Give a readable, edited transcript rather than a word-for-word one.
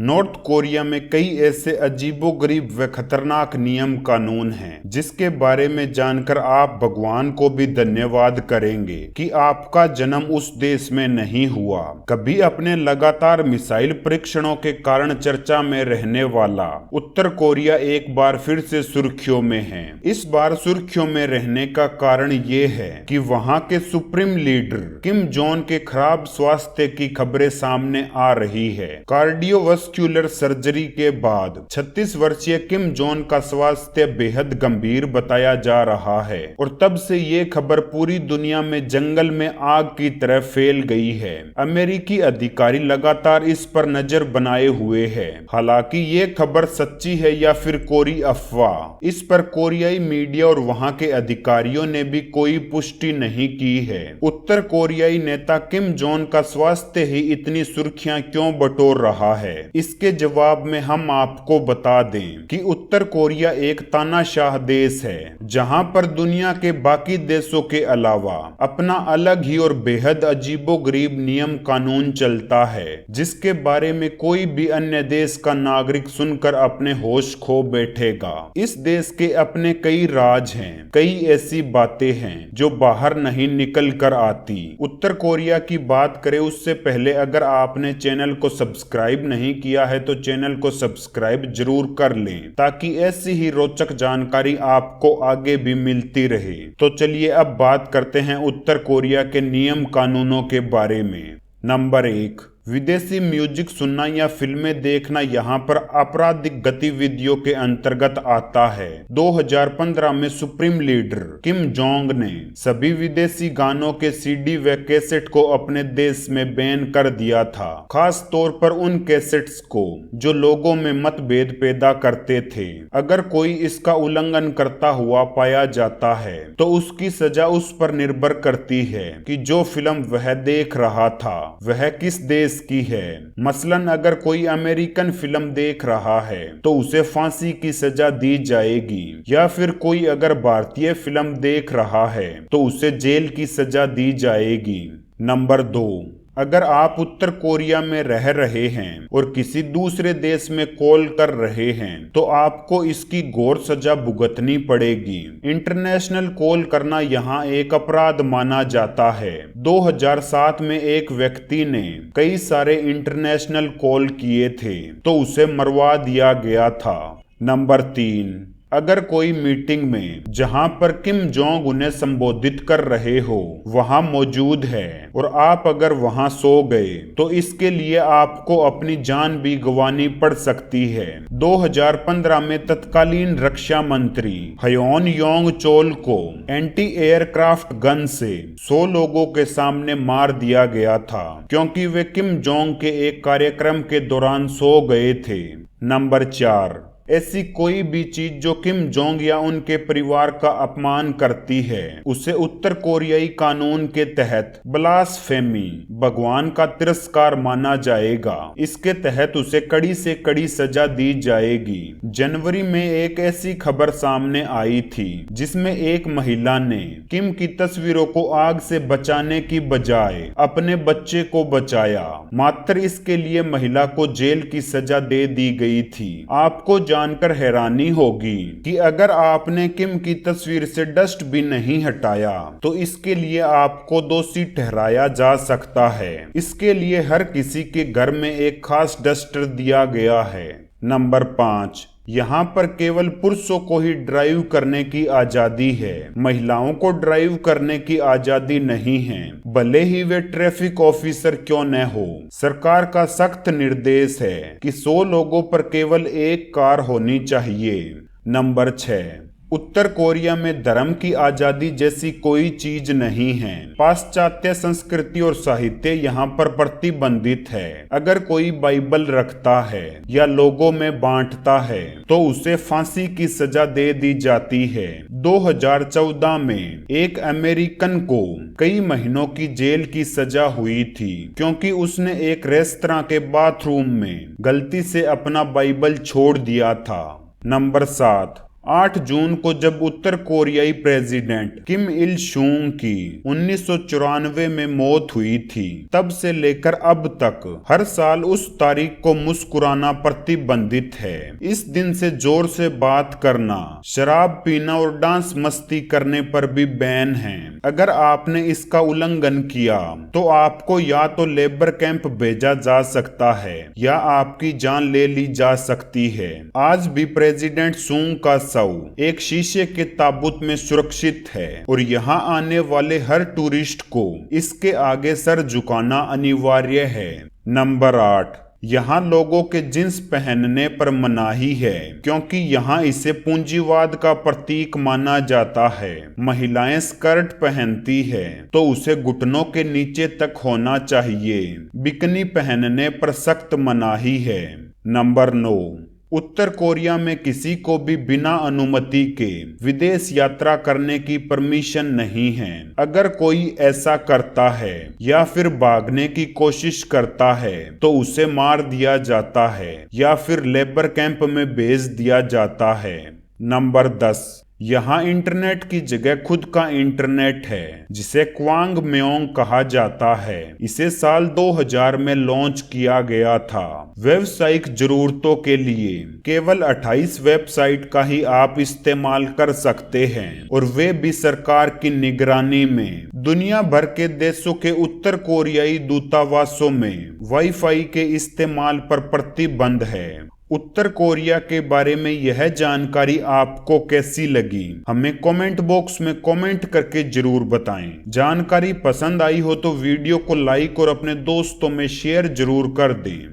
North Korea में कई ऐसे अजीबोगरीब व खतरनाक नियम कानून हैं जिसके बारे में जानकर आप भगवान को भी धन्यवाद करेंगे कि आपका जन्म उस देश में नहीं हुआ। कभी अपने लगातार मिसाइल परीक्षणों के कारण चर्चा में रहने वाला उत्तर कोरिया एक बार फिर से सुर्खियों में है। इस बार सुर्खियों में रहने का कारण ये है कि वहां के सुप्रीम लीडर किम जोंग के खराब स्वास्थ्य की खबरें सामने आ रही है। कार्डियोवास्कुलर सर्जरी के बाद 36 वर्षीय किम जोंग का स्वास्थ्य बेहद गंभीर बताया जा रहा है और तब से ये खबर पूरी दुनिया में जंगल में आग की तरह फैल गई है। अमेरिकी अधिकारी लगातार इस पर नजर बनाए हुए हैं। हालांकि ये खबर सच्ची है या फिर कोरी अफवाह, इस पर कोरियाई मीडिया और वहां के अधिकारियों ने भी कोई पुष्टि नहीं की है। उत्तर कोरियाई नेता किम जोंग का स्वास्थ्य ही इतनी सुर्खियां क्यों बटोर रहा है? इसके जवाब में हम आपको बता दें कि उत्तर कोरिया एक तानाशाह देश है जहां पर दुनिया के बाकी देशों के अलावा अपना अलग ही और बेहद अजीबोगरीब नियम कानून चलता है जिसके बारे में कोई भी अन्य देश का नागरिक सुनकर अपने होश खो बैठेगा। इस देश के अपने कई राज हैं, कई ऐसी बातें हैं जो बाहर नहीं निकल कर आती। उत्तर कोरिया की बात करें उससे पहले अगर आपने चैनल को सब्सक्राइब नहीं किया है तो चैनल को सब्सक्राइब जरूर कर लें ताकि ऐसी ही रोचक जानकारी आपको आगे भी मिलती रहे। तो चलिए अब बात करते हैं उत्तर कोरिया के नियम कानूनों के बारे में। नंबर 1, विदेशी म्यूजिक सुनना या फिल्में देखना यहाँ पर आपराधिक गतिविधियों के अंतर्गत आता है। 2015 में सुप्रीम लीडर किम जोंग ने सभी विदेशी गानों के सीडी व कैसेट को अपने देश में बैन कर दिया था, खास तौर पर उन कैसेट्स को जो लोगों में मतभेद पैदा करते थे। अगर कोई इसका उल्लंघन करता हुआ पाया जाता है तो उसकी सजा उस पर निर्भर करती है कि जो फिल्म वह देख रहा था वह किस देश की है। मसलन अगर कोई अमेरिकन फिल्म देख रहा है तो उसे फांसी की सजा दी जाएगी या फिर कोई अगर भारतीय फिल्म देख रहा है तो उसे जेल की सजा दी जाएगी। नंबर 2, अगर आप उत्तर कोरिया में रह रहे हैं और किसी दूसरे देश में कॉल कर रहे हैं तो आपको इसकी घोर सजा भुगतनी पड़ेगी। इंटरनेशनल कॉल करना यहाँ एक अपराध माना जाता है। 2007 में एक व्यक्ति ने कई सारे इंटरनेशनल कॉल किए थे तो उसे मरवा दिया गया था। नंबर 3, अगर कोई मीटिंग में जहां पर किम जोंग उन्हें संबोधित कर रहे हो वहां मौजूद है और आप अगर वहां सो गए तो इसके लिए आपको अपनी जान भी गंवानी पड़ सकती है। 2015 में तत्कालीन रक्षा मंत्री हयोन योंग चोल को एंटी एयरक्राफ्ट गन से 100 लोगों के सामने मार दिया गया था क्योंकि वे किम जोंग के एक कार्यक्रम के दौरान सो गए थे। नंबर 4, ऐसी कोई भी चीज जो किम जोंग या उनके परिवार का अपमान करती है उसे उत्तर कोरियाई कानून के तहत ब्लास्फेमी, भगवान का तिरस्कार माना जाएगा। इसके तहत उसे कड़ी से कड़ी सजा दी जाएगी। जनवरी में एक ऐसी खबर सामने आई थी जिसमें एक महिला ने किम की तस्वीरों को आग से बचाने की बजाय अपने बच्चे को बचाया। मात्र इसके लिए महिला को जेल की सजा दे दी गई थी। आपको जानकर हैरानी होगी कि अगर आपने किम की तस्वीर से डस्ट भी नहीं हटाया तो इसके लिए आपको दोषी ठहराया जा सकता है। इसके लिए हर किसी के घर में एक खास डस्टर दिया गया है। नंबर 5, यहाँ पर केवल पुरुषों को ही ड्राइव करने की आजादी है, महिलाओं को ड्राइव करने की आजादी नहीं है, भले ही वे ट्रैफिक ऑफिसर क्यों न हो। सरकार का सख्त निर्देश है कि 100 लोगों पर केवल एक कार होनी चाहिए। नंबर 6, उत्तर कोरिया में धर्म की आजादी जैसी कोई चीज नहीं है। पाश्चात्य संस्कृति और साहित्य यहाँ पर प्रतिबंधित है। अगर कोई बाइबल रखता है या लोगों में बांटता है तो उसे फांसी की सजा दे दी जाती है। 2014 में एक अमेरिकन को कई महीनों की जेल की सजा हुई थी क्योंकि उसने एक रेस्तरां के बाथरूम में गलती से अपना बाइबल छोड़ दिया था। नंबर 7, 8 जून को जब उत्तर कोरियाई प्रेसिडेंट किम इल सूंग की 1994 में मौत हुई थी, तब से लेकर अब तक हर साल उस तारीख को मुस्कुराना प्रतिबंधित है। इस दिन से जोर से बात करना, शराब पीना और डांस मस्ती करने पर भी बैन है। अगर आपने इसका उल्लंघन किया तो आपको या तो लेबर कैंप भेजा जा सकता है या आपकी जान ले ली जा सकती है। आज भी प्रेसिडेंट सूंग का शव एक शीशे के ताबूत में सुरक्षित है और यहाँ आने वाले हर टूरिस्ट को इसके आगे सर झुकाना अनिवार्य है। नंबर 8, यहाँ लोगों के जींस पहनने पर मनाही है क्योंकि यहाँ इसे पूंजीवाद का प्रतीक माना जाता है। महिलाएं स्कर्ट पहनती है तो उसे घुटनों के नीचे तक होना चाहिए। बिकनी पहनने पर सख्त मनाही है। नंबर 9, उत्तर कोरिया में किसी को भी बिना अनुमति के विदेश यात्रा करने की परमिशन नहीं है। अगर कोई ऐसा करता है या फिर भागने की कोशिश करता है तो उसे मार दिया जाता है या फिर लेबर कैंप में भेज दिया जाता है। नंबर 10, यहाँ इंटरनेट की जगह खुद का इंटरनेट है जिसे क्वांग म्योंग कहा जाता है। इसे साल 2000 में लॉन्च किया गया था। व्यावसायिक जरूरतों के लिए केवल 28 वेबसाइट का ही आप इस्तेमाल कर सकते हैं और वे भी सरकार की निगरानी में। दुनिया भर के देशों के उत्तर कोरियाई दूतावासों में वाईफाई के इस्तेमाल पर प्रतिबंध है। उत्तर कोरिया के बारे में यह जानकारी आपको कैसी लगी, हमें कमेंट बॉक्स में कमेंट करके जरूर बताएं। जानकारी पसंद आई हो तो वीडियो को लाइक और अपने दोस्तों में शेयर जरूर कर दें।